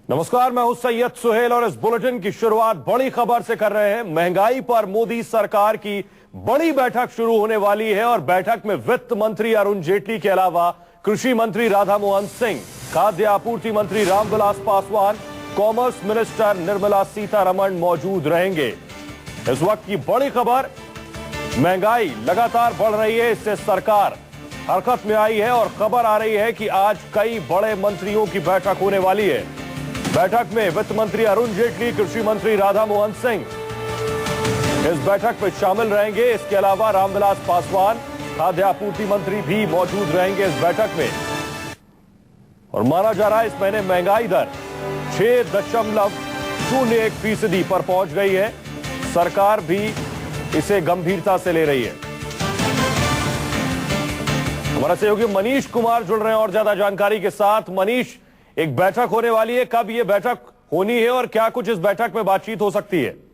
नमस्कार, मैं हूं सैयद सुहेल और इस बुलेटिन की शुरुआत बड़ी खबर से कर रहे हैं। महंगाई पर मोदी सरकार की बड़ी बैठक शुरू होने वाली है और बैठक में वित्त मंत्री अरुण जेटली के अलावा कृषि मंत्री राधा मोहन सिंह, खाद्य आपूर्ति मंत्री रामविलास पासवान, कॉमर्स मिनिस्टर निर्मला सीतारमण मौजूद रहेंगे। इस वक्त की बड़ी खबर, महंगाई लगातार बढ़ रही है, इससे सरकार हरकत में आई है और खबर आ रही है कि आज कई बड़े मंत्रियों की बैठक होने वाली है। बैठक में वित्त मंत्री अरुण जेटली, कृषि मंत्री राधा मोहन सिंह इस बैठक में शामिल रहेंगे। इसके अलावा रामविलास पासवान, खाद्य आपूर्ति मंत्री भी मौजूद रहेंगे इस बैठक में। और माना जा रहा है इस महीने महंगाई दर 6.01% पर पहुंच गई है। सरकार भी इसे गंभीरता से ले रही है। हमारा सहयोगी मनीष कुमार जुड़ रहे हैं और ज्यादा जानकारी के साथ। मनीष, एक बैठक होने वाली है, कब यह बैठक होनी है और क्या कुछ इस बैठक में बातचीत हो सकती है?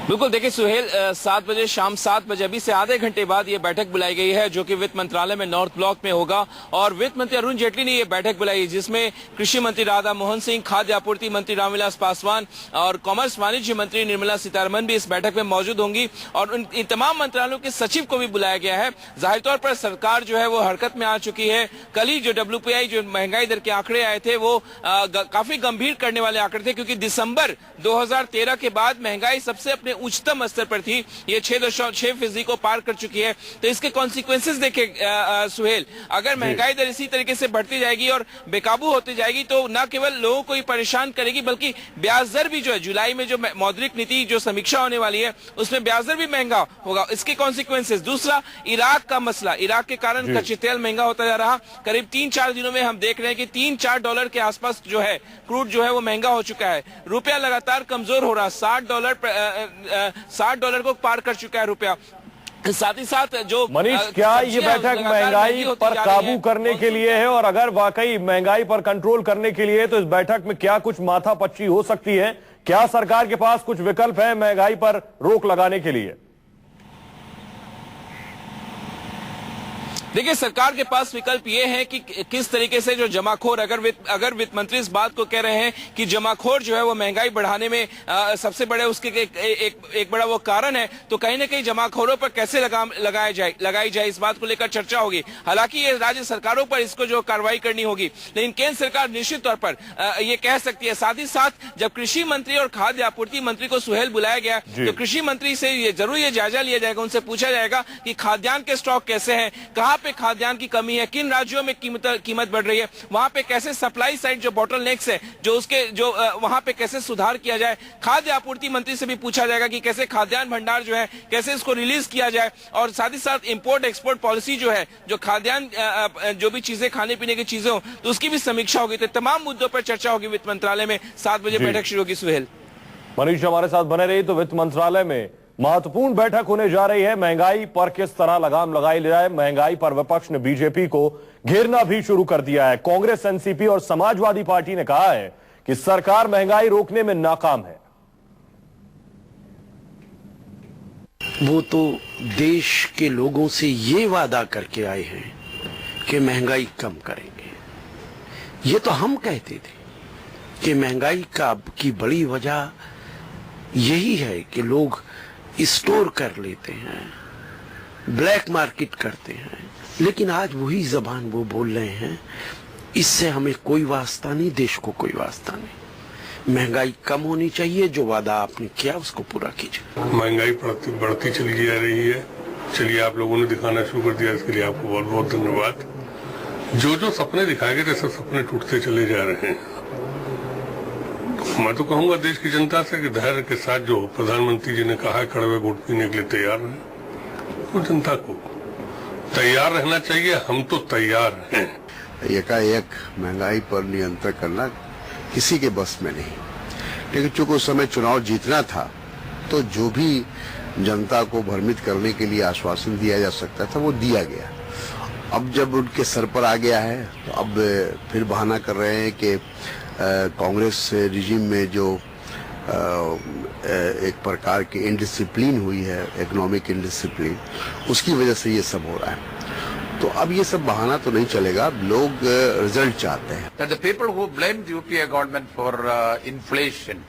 बिल्कुल, देखिए सुहेल, 7 बजे, शाम 7 बजे, अभी से आधे घंटे बाद ये बैठक बुलाई गई है जो कि वित्त मंत्रालय में नॉर्थ ब्लॉक में होगा। और वित्त मंत्री अरुण जेटली ने ये बैठक बुलाई जिसमें कृषि मंत्री राधा मोहन सिंह, खाद्य आपूर्ति मंत्री रामविलास पासवान और कॉमर्स वाणिज्य मंत्री निर्मला सीतारमण भी इस बैठक में मौजूद होंगी। और इन तमाम मंत्रालयों के सचिव को भी बुलाया गया है। जाहिर तौर पर सरकार जो है वो हरकत में आ चुकी है। कल ही जो WPI जो महंगाई दर के आंकड़े आए थे वो काफी गंभीर करने वाले आंकड़े थे, क्योंकि दिसंबर 2013 के बाद महंगाई सबसे अपने उच्चतम स्तर पर थी। ये 6.6% को पार कर चुकी है। तो इसके कॉन्सिक्वेंसेस देखे सुहेल, अगर महंगाई दर इसी तरीके से बढ़ती जाएगी और बेकाबू होती जाएगी तो न केवल लोगों को ही परेशान करेगी, बल्कि ब्याज दर भी जो है, जुलाई में जो मौद्रिक नीति जो समीक्षा होने वाली है उसमें ब्याज दर भी महंगा होगा। इसके कॉन्सिक्वेंसेस। दूसरा, इराक का मसला, इराक के कारण कच्चे तेल महंगा होता जा रहा। करीब 3-4 दिनों में हम देख रहे हैं कि $3-4 के आसपास जो है क्रूड जो है वो महंगा हो चुका है। रुपया लगातार कमजोर हो रहा, $60 को पार कर चुका है रुपया। साथ ही साथ जो मनीष, क्या ये बैठक महंगाई पर काबू करने के लिए है? और अगर वाकई महंगाई पर कंट्रोल करने के लिए तो इस बैठक में क्या कुछ माथापच्ची हो सकती है? क्या सरकार के पास कुछ विकल्प है महंगाई पर रोक लगाने के लिए? देखिए, सरकार के पास विकल्प ये है कि किस तरीके से जो जमाखोर, अगर वित्त मंत्री इस बात को कह रहे हैं कि जमाखोर जो है वो महंगाई बढ़ाने में सबसे बड़े उसके एक बड़ा वो कारण है, तो कहीं ना कहीं जमाखोरों पर कैसे लगाई जाए इस बात को लेकर चर्चा होगी। हालांकि ये राज्य सरकारों पर इसको जो कार्रवाई करनी होगी, लेकिन केंद्र सरकार निश्चित तौर पर ये कह सकती है। साथ ही साथ जब कृषि मंत्री और खाद्य आपूर्ति मंत्री को सुहेल बुलाया गया तो कृषि मंत्री से ये जरूर ये जायजा लिया जाएगा, उनसे पूछा जाएगा कि खाद्यान्न के स्टॉक कैसे हैं, कहां पे खाद्यान्न की कमी है, किन राज्यों में कीमत बढ़ रही है, वहां पे कैसे सप्लाई साइड जो बॉटलनेक्स है जो उसके जो वहां पे कैसे सुधार किया जाए। खाद्य आपूर्ति मंत्री से भी पूछा जाएगा कि कैसे खाद्यान्न भंडार जो है कैसे इसको रिलीज किया जाए। और साथ ही साथ इंपोर्ट एक्सपोर्ट पॉलिसी जो है, जो खाद्यान्न जो भी चीजें खाने पीने की चीजें हो तो उसकी भी समीक्षा होगी। तो तमाम मुद्दों पर चर्चा होगी वित्त मंत्रालय में। 7 बजे बैठक शुरू होगी। सुहेल, मनीष हमारे साथ बने रही। तो वित्त मंत्रालय में महत्वपूर्ण बैठक होने जा रही है। महंगाई पर किस तरह लगाम लगाई जाए, महंगाई पर विपक्ष ने बीजेपी को घेरना भी शुरू कर दिया है। कांग्रेस, एनसीपी और समाजवादी पार्टी ने कहा है कि सरकार महंगाई रोकने में नाकाम है। वो तो देश के लोगों से ये वादा करके आए हैं कि महंगाई कम करेंगे। ये तो हम कहते थे कि महंगाई की बड़ी वजह यही है कि लोग स्टोर कर लेते हैं, ब्लैक मार्केट करते हैं। लेकिन आज वही जबान वो बोल रहे हैं, इससे हमें कोई वास्ता नहीं, देश को कोई वास्ता नहीं। महंगाई कम होनी चाहिए, जो वादा आपने किया उसको पूरा कीजिए। महंगाई बढ़ती चली जा रही है। चलिए, आप लोगों ने दिखाना शुरू कर दिया, इसके लिए आपको बहुत बहुत धन्यवाद। जो सपने दिखाए गए थे सब सपने टूटते चले जा रहे हैं। मैं तो कहूंगा देश की जनता से कि धैर्य के साथ जो प्रधानमंत्री जी ने कहा है कड़वे घूंट पीने के लिए तैयार है, तो जनता को तैयार रहना चाहिए। हम तो तैयार हैं। एकाएक महंगाई पर नियंत्रण करना किसी के बस में नहीं, लेकिन चूंकि उस समय चुनाव जीतना था तो जो भी जनता को भ्रमित करने के लिए आश्वासन दिया जा सकता था वो दिया गया। अब जब उनके सर पर आ गया है तो अब फिर बहाना कर रहे हैं कि कांग्रेस रिजीम में जो एक प्रकार की इनडिसिप्लिन हुई है, इकोनॉमिक इनडिसिप्लिन, उसकी वजह से ये सब हो रहा है। तो अब ये सब बहाना तो नहीं चलेगा, अब लोग रिजल्ट चाहते हैं। That the people who blamed UPA government for inflation